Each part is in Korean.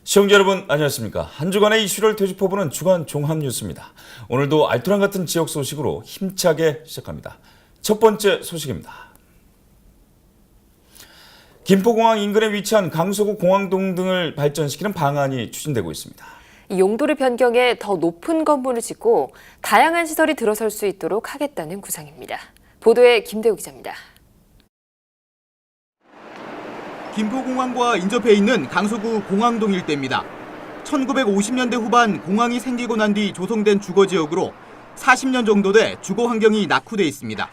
시청자 여러분 안녕하십니까. 한 주간의 이슈를 되짚어보는 주간 종합뉴스입니다. 오늘도 알토란 같은 지역 소식으로 힘차게 시작합니다. 첫 번째 소식입니다. 김포공항 인근에 위치한 강서구 공항동 등을 발전시키는 방안이 추진되고 있습니다. 용도를 변경해 더 높은 건물을 짓고 다양한 시설이 들어설 수 있도록 하겠다는 구상입니다. 보도에 김대우 기자입니다. 김포공항과 인접해 있는 강서구 공항동 일대입니다. 1950년대 후반 공항이 생기고 난 뒤 조성된 주거지역으로 40년 정도 돼 주거 환경이 낙후돼 있습니다.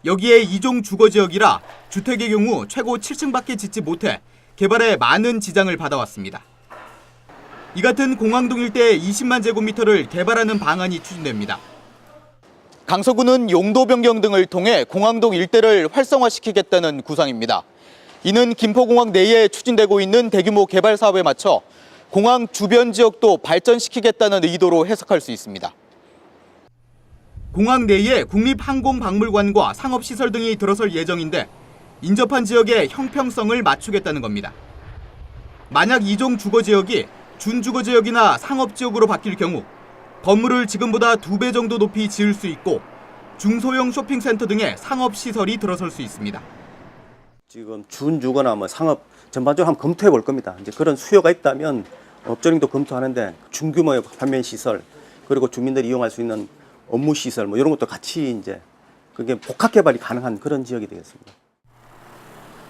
여기에 2종 주거지역이라 주택의 경우 최고 7층밖에 짓지 못해 개발에 많은 지장을 받아왔습니다. 이 같은 공항동 일대 20만 제곱미터를 개발하는 방안이 추진됩니다. 강서구는 용도 변경 등을 통해 공항동 일대를 활성화시키겠다는 구상입니다. 이는 김포공항 내에 추진되고 있는 대규모 개발 사업에 맞춰 공항 주변 지역도 발전시키겠다는 의도로 해석할 수 있습니다. 공항 내에 국립항공박물관과 상업시설 등이 들어설 예정인데 인접한 지역의 형평성을 맞추겠다는 겁니다. 만약 2종 주거지역이 준주거지역이나 상업지역으로 바뀔 경우 건물을 지금보다 2배 정도 높이 지을 수 있고 중소형 쇼핑센터 등의 상업시설이 들어설 수 있습니다. 지금 준주거나 상업 전반적으로 한번 검토해 볼 겁니다. 이제 그런 수요가 있다면 업조링도 검토하는데 중규모의 판매 시설 그리고 주민들이 이용할 수 있는 업무 시설 이런 것도 같이 이제 그게 복합 개발이 가능한 그런 지역이 되겠습니다.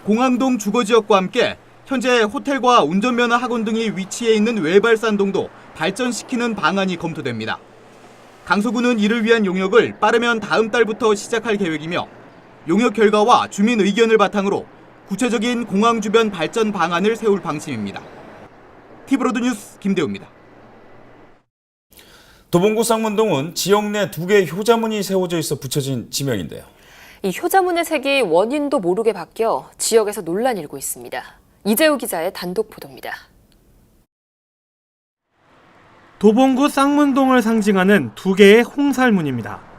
공항동 주거지역과 함께 현재 호텔과 운전면허 학원 등이 위치해 있는 외발산동도 발전시키는 방안이 검토됩니다. 강서구는 이를 위한 용역을 빠르면 다음 달부터 시작할 계획이며 용역 결과와 주민 의견을 바탕으로 구체적인 공항 주변 발전 방안을 세울 방침입니다. 티브로드 뉴스 김대우입니다. 도봉구 쌍문동은 지역 내 2개의 효자문이 세워져 있어 붙여진 지명인데요. 이 효자문의 색이 원인도 모르게 바뀌어 지역에서 논란이 일고 있습니다. 이재우 기자의 단독 보도입니다. 도봉구 쌍문동을 상징하는 2개의 홍살문입니다.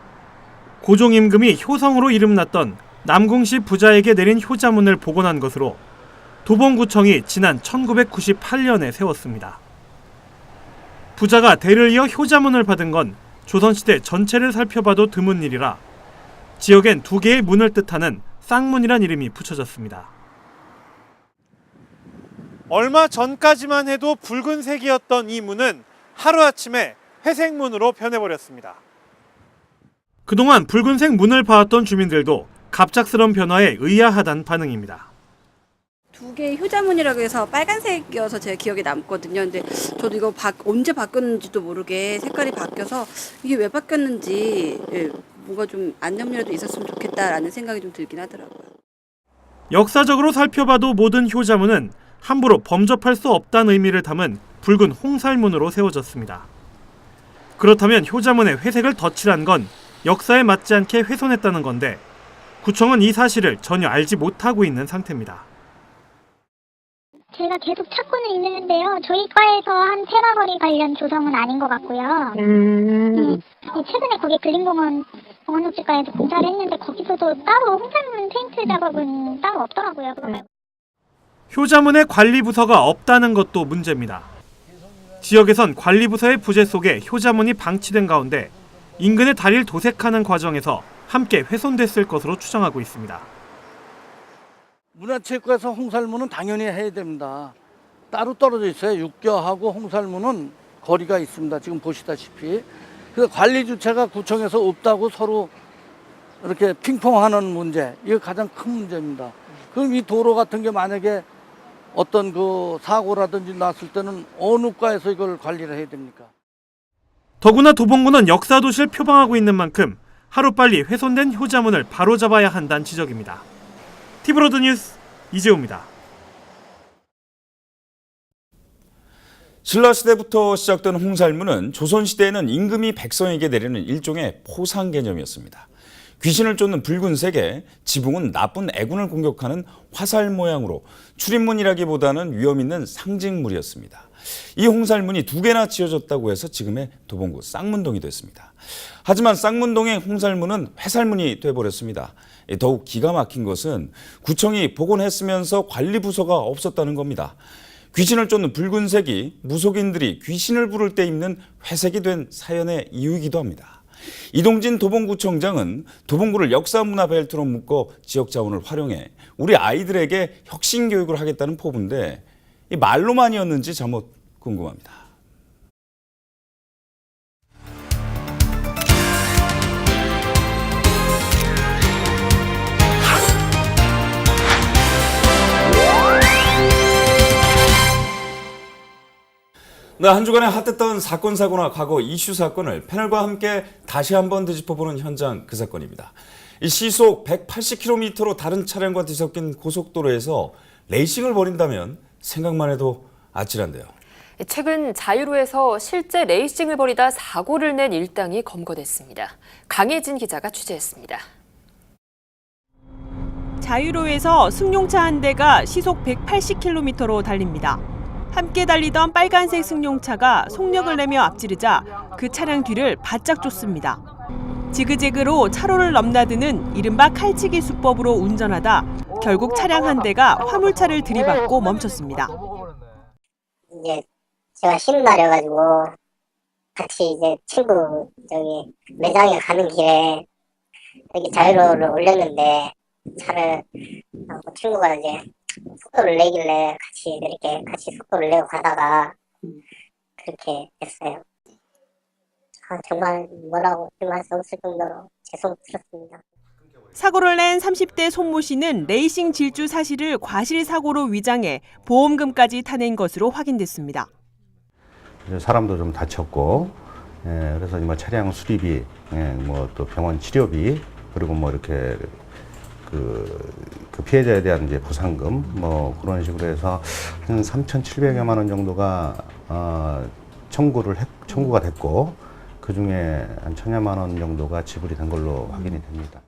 고종 임금이 효성으로 이름났던 남궁시 부자에게 내린 효자문을 복원한 것으로 도봉구청이 지난 1998년에 세웠습니다. 부자가 대를 이어 효자문을 받은 건 조선시대 전체를 살펴봐도 드문 일이라 지역엔 2개의 문을 뜻하는 쌍문이란 이름이 붙여졌습니다. 얼마 전까지만 해도 붉은색이었던 이 문은 하루아침에 회색문으로 변해버렸습니다. 그동안 붉은색 문을 봐왔던 주민들도 갑작스런 변화에 의아하다는 반응입니다. 2개의 효자문이라고 해서 빨간색이어서 제 기억에 남거든요. 근데 저도 이거 언제 바뀌었는지도 모르게 색깔이 바뀌어서 이게 왜 바뀌었는지 뭔가 좀 안정이라도 있었으면 좋겠다라는 생각이 좀 들긴 하더라고요. 역사적으로 살펴봐도 모든 효자문은 함부로 범접할 수 없다는 의미를 담은 붉은 홍살문으로 세워졌습니다. 그렇다면 효자문에 회색을 덧칠한 건 역사에 맞지 않게 훼손했다는 건데 구청은 이 사실을 전혀 알지 못하고 있는 상태입니다. 제가 계속 찾고는 있는데요. 저희 과에서 한 테라거리 관련 조성은 아닌 것 같고요. 최근에 거기 근린공원 공원녹지과에서 공사를 했는데 거기서도 따로 홍살문 페인트 작업은 따로 없더라고요. 효자문의 관리부서가 없다는 것도 문제입니다. 지역에선 관리부서의 부재 속에 효자문이 방치된 가운데 인근의 다리를 도색하는 과정에서 함께 훼손됐을 것으로 추정하고 있습니다. 문화체육관에서 홍살문은 당연히 해야 됩니다. 따로 떨어져 있어요. 육교하고 홍살문은 거리가 있습니다. 지금 보시다시피. 그래서 관리 주체가 구청에서 없다고 서로 이렇게 핑퐁하는 문제, 이게 가장 큰 문제입니다. 그럼 이 도로 같은 게 만약에 어떤 그 사고라든지 났을 때는 어느 과에서 이걸 관리를 해야 됩니까? 더구나 도봉구는 역사도시를 표방하고 있는 만큼 하루빨리 훼손된 효자문을 바로잡아야 한다는 지적입니다. 티브로드 뉴스 이재우입니다. 신라시대부터 시작된 홍살문은 조선시대에는 임금이 백성에게 내리는 일종의 포상 개념이었습니다. 귀신을 쫓는 붉은색에 지붕은 나쁜 애군을 공격하는 화살 모양으로 출입문이라기보다는 위험 있는 상징물이었습니다. 이 홍살문이 2개나 지어졌다고 해서 지금의 도봉구 쌍문동이 됐습니다. 하지만 쌍문동의 홍살문은 회살문이 돼버렸습니다. 더욱 기가 막힌 것은 구청이 복원했으면서 관리부서가 없었다는 겁니다. 귀신을 쫓는 붉은색이 무속인들이 귀신을 부를 때 입는 회색이 된 사연의 이유이기도 합니다. 이동진 도봉구청장은 도봉구를 역사문화 벨트로 묶어 지역 자원을 활용해 우리 아이들에게 혁신 교육을 하겠다는 포부인데 이 말로만이었는지 잘못 궁금합니다. 네, 한 주간에 핫했던 사건, 사고나 과거 이슈 사건을 패널과 함께 다시 한번 되짚어보는 현장 그 사건입니다. 이 시속 180km로 다른 차량과 뒤섞인 고속도로에서 레이싱을 벌인다면 생각만 해도 아찔한데요. 최근 자유로에서 실제 레이싱을 벌이다 사고를 낸 일당이 검거됐습니다. 강혜진 기자가 취재했습니다. 자유로에서 승용차 한 대가 시속 180km로 달립니다. 함께 달리던 빨간색 승용차가 속력을 내며 앞지르자 그 차량 뒤를 바짝 쫓습니다. 지그재그로 차로를 넘나드는 이른바 칼치기 수법으로 운전하다 결국 차량 한 대가 화물차를 들이받고 멈췄습니다. 이제 제가 쉬는 날이어가지고 같이 이제 친구 저기 매장에 가는 길에 여기 자유로를 올렸는데 차를 친구가 이제 속도를 내길래 같이 속도를 내고 가다가 그렇게 됐어요. 정말 뭐라고 말할 수 없을 정도로 죄송스럽습니다. 사고를 낸 30대 손모 씨는 레이싱 질주 사실을 과실 사고로 위장해 보험금까지 타낸 것으로 확인됐습니다. 사람도 좀 다쳤고, 그래서 뭐 차량 수리비, 뭐 또 병원 치료비, 그리고 뭐 이렇게 그 피해자에 대한 이제 보상금, 뭐 그런 식으로 해서 한 3,700여만 원 정도가 청구가 됐고, 그 중에 한 1,000여만 원 정도가 지불이 된 걸로 확인이 됩니다.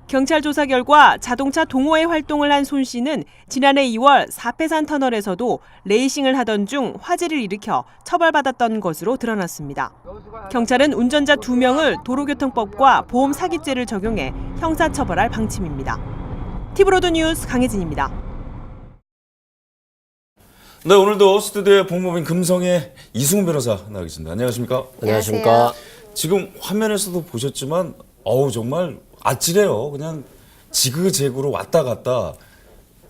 경찰 조사 결과 자동차 동호회 활동을 한 손 씨는 지난해 2월 사패산 터널에서도 레이싱을 하던 중 화재를 일으켜 처벌받았던 것으로 드러났습니다. 경찰은 운전자 2명을 도로교통법과 보험 사기죄를 적용해 형사처벌할 방침입니다. TV로드 뉴스 강혜진입니다. 네, 오늘도 스튜디오에 법무법인 금성의 이승훈 변호사 나와 계십니다. 안녕하십니까? 안녕하십니까? 지금 화면에서도 보셨지만 정말 아찔해요. 그냥 지그재그로 왔다 갔다.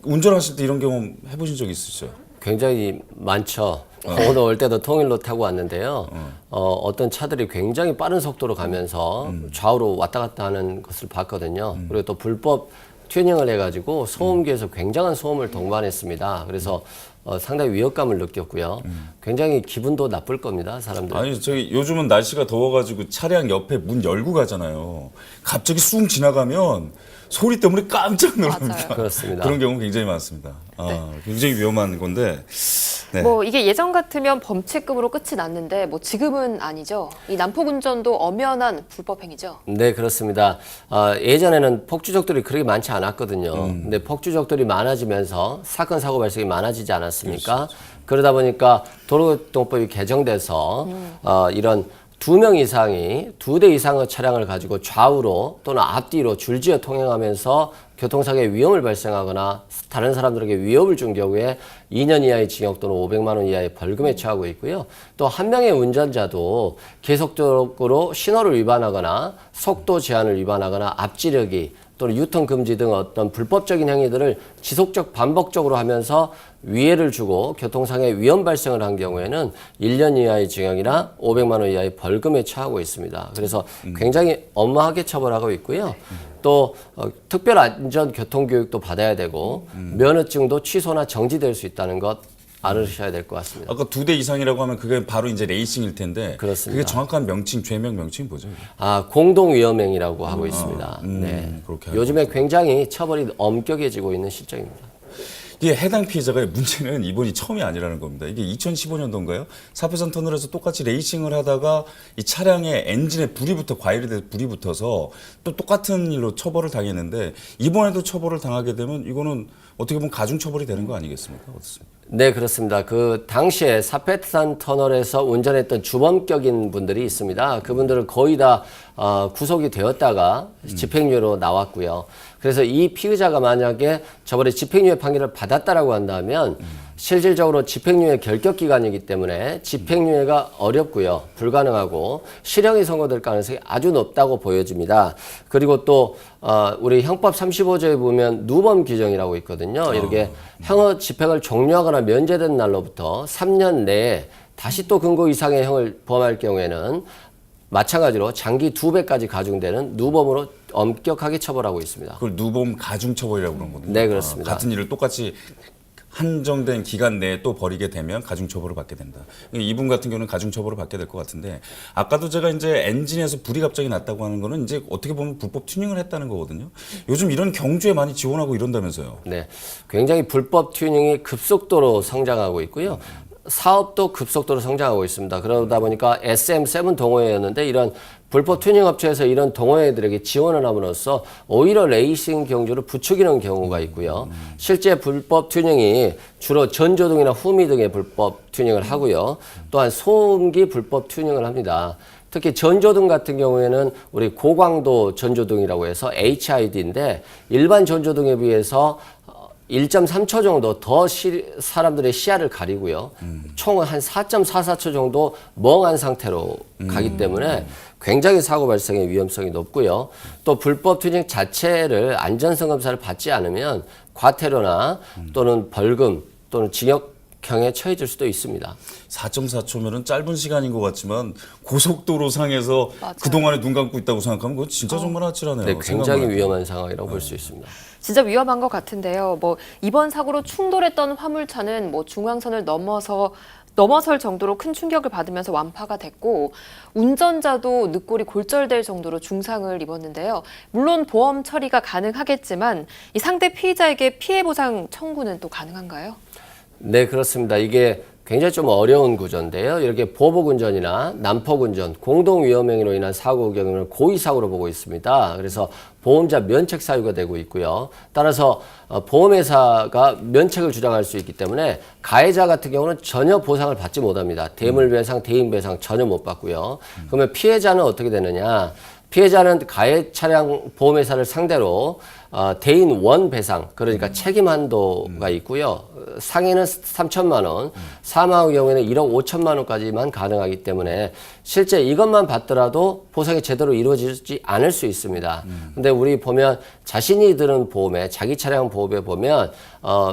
운전하실 때 이런 경험 해보신 적 있으시죠? 굉장히 많죠. 오늘 올 때도 통일로 타고 왔는데요. 어떤 차들이 굉장히 빠른 속도로 가면서 좌우로 왔다 갔다 하는 것을 봤거든요. 그리고 또 불법 튜닝을 해가지고 소음기에서 굉장한 소음을 동반했습니다. 그래서 상당히 위협감을 느꼈고요. 굉장히 기분도 나쁠 겁니다, 사람들. 아니, 요즘은 날씨가 더워가지고 차량 옆에 문 열고 가잖아요. 갑자기 쑥 지나가면 소리 때문에 깜짝 놀랍니다. 맞아요. 그렇습니다. 그런 경우 굉장히 많습니다. 굉장히 위험한 건데. 네. 이게 예전 같으면 범칙금으로 끝이 났는데 지금은 아니죠. 이 난폭 운전도 엄연한 불법 행위죠. 네, 그렇습니다. 예전에는 폭주족들이 그렇게 많지 않았거든요. 근데 폭주족들이 많아지면서 사건, 사고 발생이 많아지지 않았습니까? 그렇죠. 그러다 보니까 도로교통법이 개정돼서 이런 2명 이상이 2대 이상의 차량을 가지고 좌우로 또는 앞뒤로 줄지어 통행하면서 교통사고의 위험을 발생하거나 다른 사람들에게 위협을 준 경우에 2년 이하의 징역 또는 500만 원 이하의 벌금에 처하고 있고요. 또 한 명의 운전자도 계속적으로 신호를 위반하거나 속도 제한을 위반하거나 앞지르기 또는 유턴 금지 등 어떤 불법적인 행위들을 지속적 반복적으로 하면서 위해를 주고 교통상의 위험 발생을 한 경우에는 1년 이하의 징역이나 500만 원 이하의 벌금에 처하고 있습니다. 그래서 굉장히 엄하게 처벌하고 있고요. 또 특별 안전 교통 교육도 받아야 되고 면허증도 취소나 정지될 수 있다는 것 알으셔야 될 것 같습니다. 아까 2대 이상이라고 하면 그게 바로 이제 레이싱일 텐데. 그렇습니다. 그게 정확한 명칭, 죄명 명칭이 뭐죠? 공동위험행위라고 하고 있습니다. 네. 요즘에 굉장히 처벌이 엄격해지고 있는 실정입니다. 이게 해당 피해자가 문제는 이번이 처음이 아니라는 겁니다. 이게 2015년도인가요? 사패산 터널에서 똑같이 레이싱을 하다가 이 차량의 엔진에 과열이 돼서 불이 붙어서 또 똑같은 일로 처벌을 당했는데 이번에도 처벌을 당하게 되면 이거는 어떻게 보면 가중처벌이 되는 거 아니겠습니까? 어떻습니까? 네, 그렇습니다. 그 당시에 사패산 터널에서 운전했던 주범격인 분들이 있습니다. 그분들은 거의 다 구속이 되었다가 집행유예로 나왔고요. 그래서 이 피의자가 만약에 저번에 집행유예 판결을 받았다라고 한다면 실질적으로 집행유예 결격 기간이기 때문에 집행유예가 어렵고요. 불가능하고 실형이 선고될 가능성이 아주 높다고 보여집니다. 그리고 또 우리 형법 35조에 보면 누범 규정이라고 있거든요. 이렇게 형의 집행을 종료하거나 면제된 날로부터 3년 내에 다시 또 근거 이상의 형을 범할 경우에는 마찬가지로 장기 2배까지 가중되는 누범으로 엄격하게 처벌하고 있습니다. 그걸 누범 가중처벌이라고 그런 거거든요. 네, 그렇습니다. 같은 일을 똑같이 한정된 기간 내에 또 벌이게 되면 가중처벌을 받게 된다. 이분 같은 경우는 가중처벌을 받게 될 것 같은데, 아까도 제가 이제 엔진에서 불이 갑자기 났다고 하는 거는 이제 어떻게 보면 불법 튜닝을 했다는 거거든요. 요즘 이런 경주에 많이 지원하고 이런다면서요. 네, 굉장히 불법 튜닝이 급속도로 성장하고 있고요. 사업도 급속도로 성장하고 있습니다. 그러다 보니까 SM7 동호회였는데 이런 불법 튜닝 업체에서 이런 동호회들에게 지원을 함으로써 오히려 레이싱 경주를 부추기는 경우가 있고요. 실제 불법 튜닝이 주로 전조등이나 후미 등의 불법 튜닝을 하고요. 또한 소음기 불법 튜닝을 합니다. 특히 전조등 같은 경우에는 우리 고광도 전조등이라고 해서 HID인데 일반 전조등에 비해서 1.3초 정도 더 사람들의 시야를 가리고요. 총 한 4.44초 정도 멍한 상태로 가기 때문에 굉장히 사고 발생의 위험성이 높고요. 또 불법 튜닝 자체를 안전성 검사를 받지 않으면 과태료나 또는 벌금 또는 징역형에 처해질 수도 있습니다. 4.4초면은 짧은 시간인 것 같지만 고속도로 상에서 그동안에 눈 감고 있다고 생각하면 그거 진짜 정말 아찔하네요. 네, 굉장히 위험한 상황이라고 볼 수 있습니다. 진짜 위험한 것 같은데요. 뭐 이번 사고로 충돌했던 화물차는 뭐 중앙선을 넘어설 정도로 큰 충격을 받으면서 완파가 됐고, 운전자도 늑골이 골절될 정도로 중상을 입었는데요. 물론 보험 처리가 가능하겠지만 이 상대 피해자에게 피해 보상 청구는 또 가능한가요? 네, 그렇습니다. 이게 굉장히 좀 어려운 구조인데요. 이렇게 보복운전이나 난폭운전, 공동위험행위로 인한 사고 경우는 고의사고로 보고 있습니다. 그래서 보험자 면책 사유가 되고 있고요. 따라서 보험회사가 면책을 주장할 수 있기 때문에 가해자 같은 경우는 전혀 보상을 받지 못합니다. 대물배상, 대인배상 전혀 못 받고요. 그러면 피해자는 어떻게 되느냐? 피해자는 가해 차량 보험회사를 상대로 대인 원 배상, 그러니까 책임 한도가 있고요. 상해는 3천만 원, 사망의 경우에는 1억 5천만 원까지만 가능하기 때문에 실제 이것만 받더라도 보상이 제대로 이루어지지 않을 수 있습니다. 근데 우리 보면 자신이 드는 보험에, 자기 차량 보험에 보면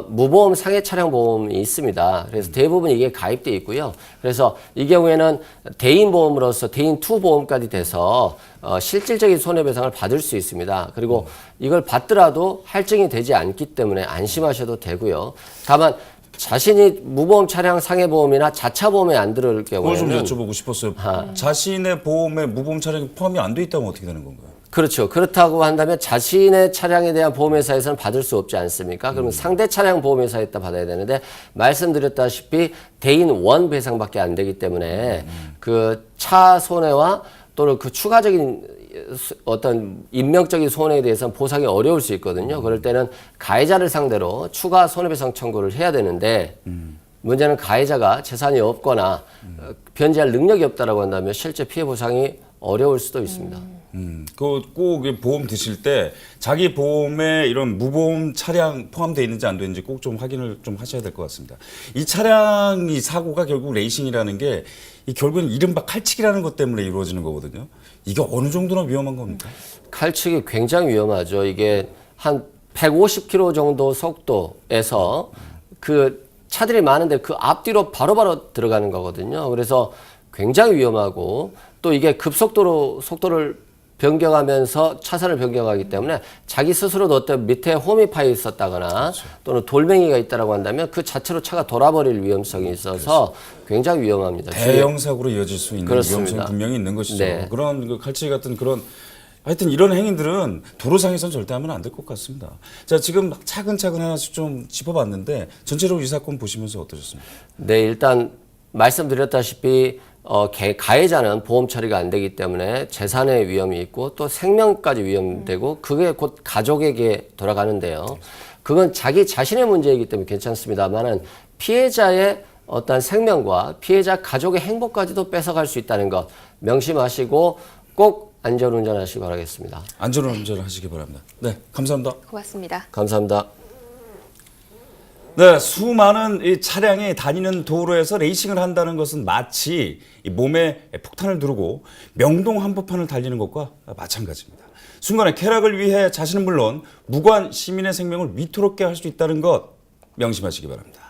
무보험 상해 차량 보험이 있습니다. 그래서 대부분 이게 가입돼 있고요. 그래서 이 경우에는 대인 보험으로서 대인 2 보험까지 돼서 실질적인 손해배상을 받을 수 있습니다. 그리고 이걸 받더라도 할증이 되지 않기 때문에 안심하셔도 되고요. 다만 자신이 무보험 차량 상해보험이나 자차 보험에 안 들을 경우에는 그걸 좀 여쭤보고 싶었어요. 자신의 보험에 무보험 차량이 포함이 안 돼 있다면 어떻게 되는 건가요? 그렇죠. 그렇다고 한다면 자신의 차량에 대한 보험회사에서는 받을 수 없지 않습니까? 그러면 상대 차량 보험회사에다 받아야 되는데, 말씀드렸다시피 대인 원 배상밖에 안 되기 때문에 그 차 손해와 또는 그 추가적인 어떤 인명적인 손해에 대해서는 보상이 어려울 수 있거든요. 그럴 때는 가해자를 상대로 추가 손해배상 청구를 해야 되는데, 문제는 가해자가 재산이 없거나 변제할 능력이 없다라고 한다면 실제 피해 보상이 어려울 수도 있습니다. 꼭 보험 드실 때 자기 보험에 이런 무보험 차량 포함되어 있는지 안 되는지 꼭 좀 확인을 좀 하셔야 될 것 같습니다. 이 차량이 사고가 결국 레이싱이라는 게 결국은 이른바 칼치기라는 것 때문에 이루어지는 거거든요. 이게 어느 정도나 위험한 겁니까? 칼치기 굉장히 위험하죠. 이게 한 150km 정도 속도에서 그 차들이 많은데 그 앞뒤로 바로바로 들어가는 거거든요. 그래서 굉장히 위험하고, 또 이게 급속도로 속도를 변경하면서 차선을 변경하기 때문에 자기 스스로도 어떤 밑에 홈이 파여 있었다거나 또는 돌멩이가 있다라고 한다면 그 자체로 차가 돌아버릴 위험성이 있어서 굉장히 위험합니다. 대형 사고로 이어질 수 있는 그렇습니다. 위험성이 분명히 있는 것이죠. 네. 그런 그 칼치기 같은 그런, 하여튼 이런 행위들은 도로상에서는 절대 하면 안 될 것 같습니다. 자, 지금 차근차근 하나씩 좀 짚어봤는데 전체적으로 이 사건 보시면서 어떠셨습니까? 네, 일단 말씀드렸다시피 가해자는 보험 처리가 안 되기 때문에 재산의 위험이 있고 또 생명까지 위험되고 그게 곧 가족에게 돌아가는데요. 그건 자기 자신의 문제이기 때문에 괜찮습니다만은 피해자의 어떤 생명과 피해자 가족의 행복까지도 뺏어갈 수 있다는 것 명심하시고 꼭 안전운전하시기 바라겠습니다. 안전운전 하시기 바랍니다. 네, 감사합니다. 고맙습니다. 감사합니다. 네, 수많은 이 차량이 다니는 도로에서 레이싱을 한다는 것은 마치 이 몸에 폭탄을 두르고 명동 한복판을 달리는 것과 마찬가지입니다. 순간의 쾌락을 위해 자신은 물론 무고한 시민의 생명을 위태롭게 할 수 있다는 것 명심하시기 바랍니다.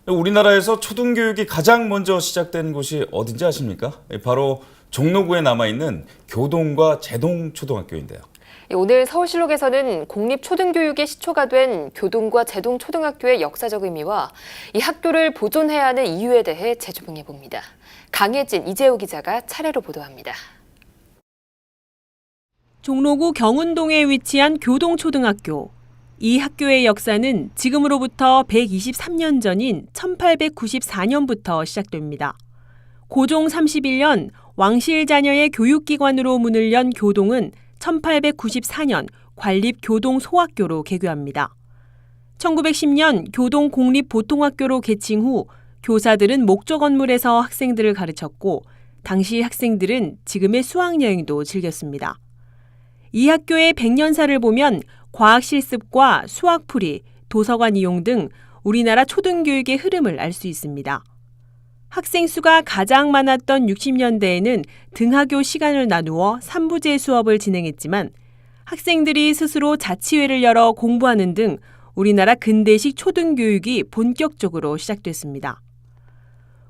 우리나라에서 초등교육이 가장 먼저 시작된 곳이 어딘지 아십니까? 바로 종로구에 남아있는 교동과 제동초등학교인데요. 오늘 서울시록에서는 공립초등교육의 시초가 된 교동과 제동초등학교의 역사적 의미와 이 학교를 보존해야 하는 이유에 대해 재조명해봅니다. 강혜진, 이재호 기자가 차례로 보도합니다. 종로구 경운동에 위치한 교동초등학교. 이 학교의 역사는 지금으로부터 123년 전인 1894년부터 시작됩니다. 고종 31년 왕실 자녀의 교육기관으로 문을 연 교동은 1894년 관립교동소학교로 개교합니다. 1910년 교동공립보통학교로 개칭 후 교사들은 목조 건물에서 학생들을 가르쳤고 당시 학생들은 지금의 수학여행도 즐겼습니다. 이 학교의 100년사를 보면 과학 실습과 수학 풀이, 도서관 이용 등 우리나라 초등교육의 흐름을 알 수 있습니다. 학생 수가 가장 많았던 60년대에는 등하교 시간을 나누어 3부제 수업을 진행했지만 학생들이 스스로 자치회를 열어 공부하는 등 우리나라 근대식 초등교육이 본격적으로 시작됐습니다.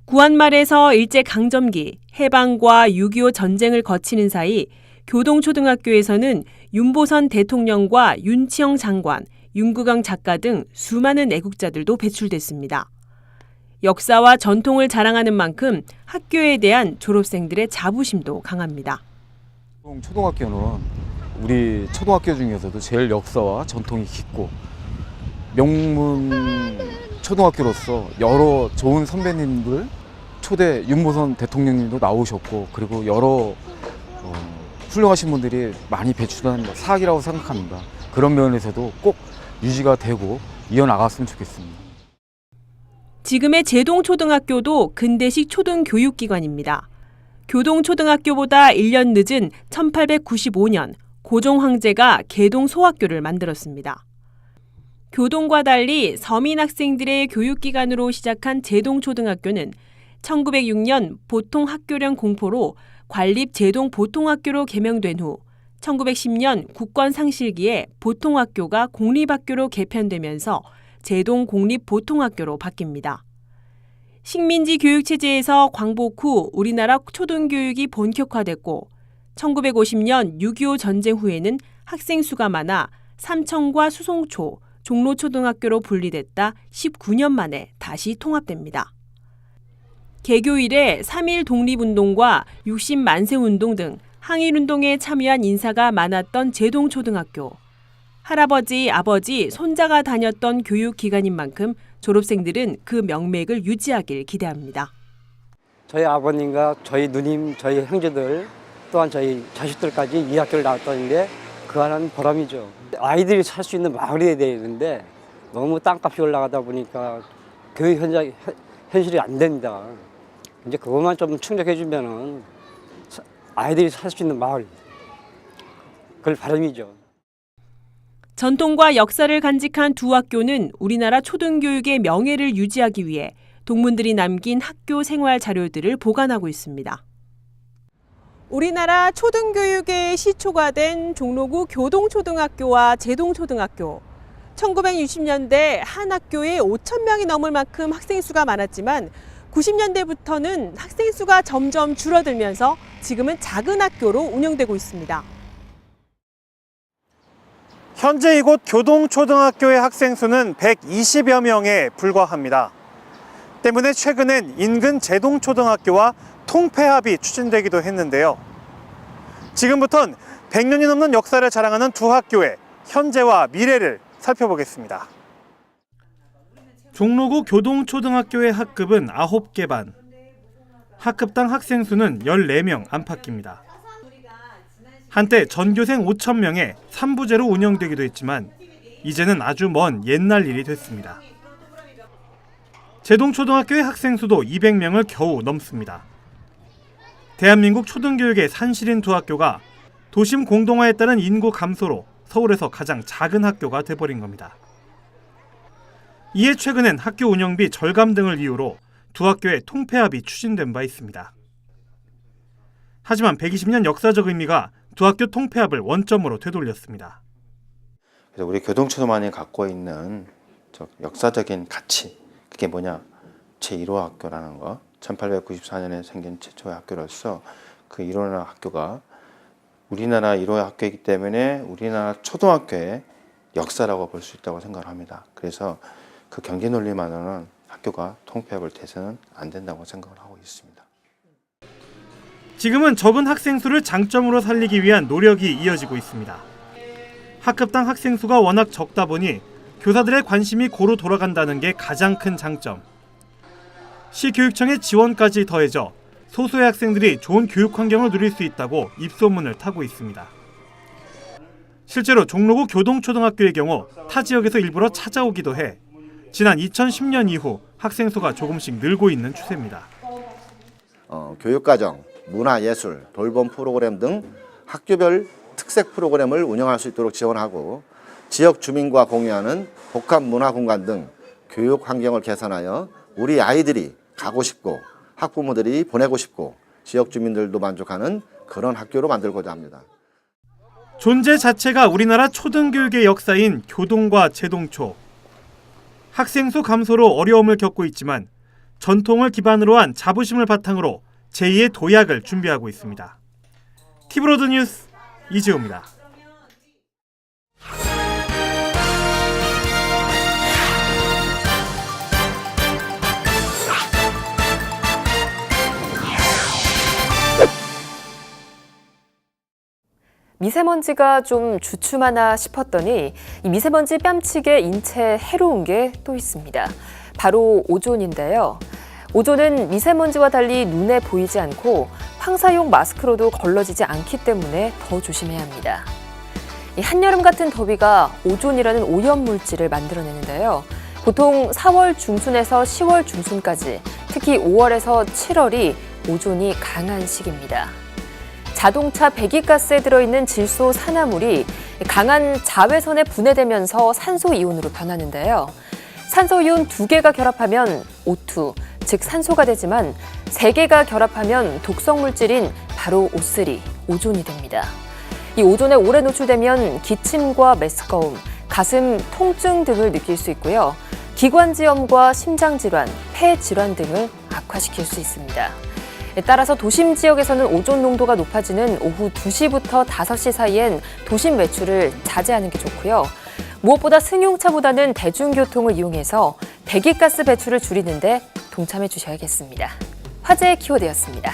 구한말에서 일제강점기, 해방과 6.25 전쟁을 거치는 사이 교동초등학교에서는 윤보선 대통령과 윤치영 장관, 윤구강 작가 등 수많은 애국자들도 배출됐습니다. 역사와 전통을 자랑하는 만큼 학교에 대한 졸업생들의 자부심도 강합니다. 초등학교는 우리 초등학교 중에서도 제일 역사와 전통이 깊고 명문 초등학교로서 여러 좋은 선배님들 초대 윤보선 대통령님도 나오셨고 그리고 여러 훌륭하신 분들이 많이 배출한 사학이라고 생각합니다. 그런 면에서도 꼭 유지가 되고 이어나갔으면 좋겠습니다. 지금의 제동초등학교도 근대식 초등교육기관입니다. 교동초등학교보다 1년 늦은 1895년 고종 황제가 계동소학교를 만들었습니다. 교동과 달리 서민 학생들의 교육기관으로 시작한 제동초등학교는 1906년 보통학교령 공포로 관립제동보통학교로 개명된 후 1910년 국권상실기에 보통학교가 공립학교로 개편되면서 제동공립보통학교로 바뀝니다. 식민지 교육체제에서 광복 후 우리나라 초등교육이 본격화됐고 1950년 6.25 전쟁 후에는 학생 수가 많아 삼청과 수송초, 종로초등학교로 분리됐다 19년 만에 다시 통합됩니다. 개교 이래 3.1 독립운동과 60만세운동 등 항일운동에 참여한 인사가 많았던 제동초등학교. 할아버지, 아버지, 손자가 다녔던 교육기관인 만큼 졸업생들은 그 명맥을 유지하길 기대합니다. 저희 아버님과 저희 누님, 저희 형제들 또한 저희 자식들까지 이 학교를 나왔다는 게 그하는 보람이죠. 아이들이 살 수 있는 마을이 돼야 되는데 너무 땅값이 올라가다 보니까 교육 현실이 안 됩니다. 이제 그것만 좀 충족해주면은 아이들이 살 수 있는 마을, 그걸 바람이죠. 전통과 역사를 간직한 두 학교는 우리나라 초등교육의 명예를 유지하기 위해 동문들이 남긴 학교 생활 자료들을 보관하고 있습니다. 우리나라 초등교육의 시초가 된 종로구 교동초등학교와 제동초등학교. 1960년대 한 학교에 5,000명이 넘을 만큼 학생 수가 많았지만 90년대부터는 학생 수가 점점 줄어들면서 지금은 작은 학교로 운영되고 있습니다. 현재 이곳 교동초등학교의 학생 수는 120여 명에 불과합니다. 때문에 최근엔 인근 제동초등학교와 통폐합이 추진되기도 했는데요. 지금부턴 100년이 넘는 역사를 자랑하는 두 학교의 현재와 미래를 살펴보겠습니다. 종로구 교동초등학교의 학급은 9개 반. 학급당 학생 수는 14명 안팎입니다. 한때 전교생 5,000명에 3부제로 운영되기도 했지만 이제는 아주 먼 옛날 일이 됐습니다. 제동초등학교의 학생 수도 200명을 겨우 넘습니다. 대한민국 초등교육의 산실인 두 학교가 도심 공동화에 따른 인구 감소로 서울에서 가장 작은 학교가 돼버린 겁니다. 이에 최근엔 학교 운영비 절감 등을 이유로 두 학교의 통폐합이 추진된 바 있습니다. 하지만 120년 역사적 의미가 두 학교 통폐합을 원점으로 되돌렸습니다. 그래서 우리 교동초등만이 갖고 있는 역사적인 가치, 그게 뭐냐? 제1호 학교라는 거, 1894년에 생긴 최초의 학교로서 그 1호 학교가 우리나라 1호 학교이기 때문에 우리나라 초등학교의 역사라고 볼 수 있다고 생각을 합니다. 그래서 그 경제 논리만으로는 학교가 통폐합을 돼서는 안 된다고 생각을 하고 있습니다. 지금은 적은 학생 수를 장점으로 살리기 위한 노력이 이어지고 있습니다. 학급당 학생 수가 워낙 적다 보니 교사들의 관심이 고루 돌아간다는 게 가장 큰 장점. 시교육청의 지원까지 더해져 소수의 학생들이 좋은 교육 환경을 누릴 수 있다고 입소문을 타고 있습니다. 실제로 종로구 교동초등학교의 경우 타 지역에서 일부러 찾아오기도 해 지난 2010년 이후 학생 수가 조금씩 늘고 있는 추세입니다. 교육과정, 문화예술, 돌봄 프로그램 등 학교별 특색 프로그램을 운영할 수 있도록 지원하고 지역 주민과 공유하는 복합 문화 공간 등 교육 환경을 개선하여 우리 아이들이 가고 싶고 학부모들이 보내고 싶고 지역 주민들도 만족하는 그런 학교로 만들고자 합니다. 존재 자체가 우리나라 초등교육의 역사인 교동과 제동초. 학생 수 감소로 어려움을 겪고 있지만 전통을 기반으로 한 자부심을 바탕으로 제2의 도약을 준비하고 있습니다. 티브로드 뉴스 이지호입니다. 미세먼지가 좀 주춤하나 싶었더니 이 미세먼지 뺨치게 인체에 해로운 게 또 있습니다. 바로 오존인데요. 오존은 미세먼지와 달리 눈에 보이지 않고 황사용 마스크로도 걸러지지 않기 때문에 더 조심해야 합니다. 이 한여름 같은 더위가 오존이라는 오염물질을 만들어내는데요. 보통 4월 중순에서 10월 중순까지, 특히 5월에서 7월이 오존이 강한 시기입니다. 자동차 배기가스에 들어있는 질소 산화물이 강한 자외선에 분해되면서 산소이온으로 변하는데요. 산소이온 2개가 결합하면 O2, 즉 산소가 되지만 3개가 결합하면 독성물질인 바로 O3, 오존이 됩니다. 이 오존에 오래 노출되면 기침과 메스꺼움, 가슴 통증 등을 느낄 수 있고요. 기관지염과 심장질환, 폐질환 등을 악화시킬 수 있습니다. 따라서 도심 지역에서는 오존 농도가 높아지는 오후 2시부터 5시 사이엔 도심 외출을 자제하는 게 좋고요. 무엇보다 승용차보다는 대중교통을 이용해서 배기가스 배출을 줄이는데 동참해 주셔야겠습니다. 화제의 키워드였습니다.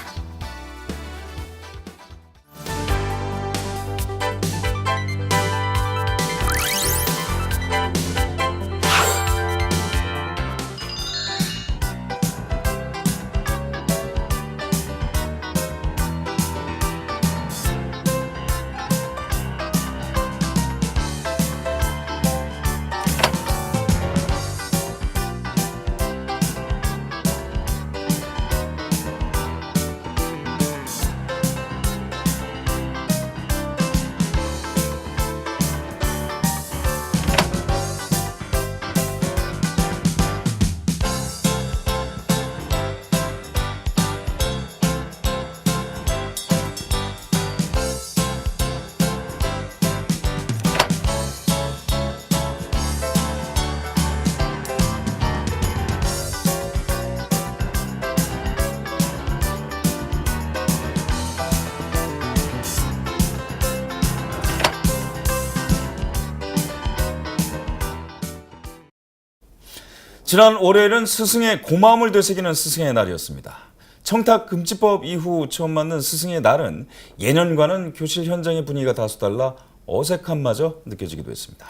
지난 월요일은 스승의 고마움을 되새기는 스승의 날이었습니다. 청탁금지법 이후 처음 맞는 스승의 날은 예년과는 교실 현장의 분위기가 다소 달라 어색함마저 느껴지기도 했습니다.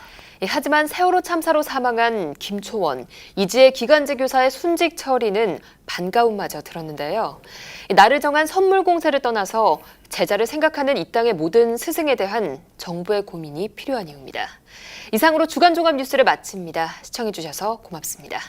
하지만 세월호 참사로 사망한 김초원, 이지혜 기간제 교사의 순직 처리는 반가움마저 들었는데요. 날을 정한 선물 공세를 떠나서 제자를 생각하는 이 땅의 모든 스승에 대한 정부의 고민이 필요한 이유입니다. 이상으로 주간 종합 뉴스를 마칩니다. 시청해주셔서 고맙습니다.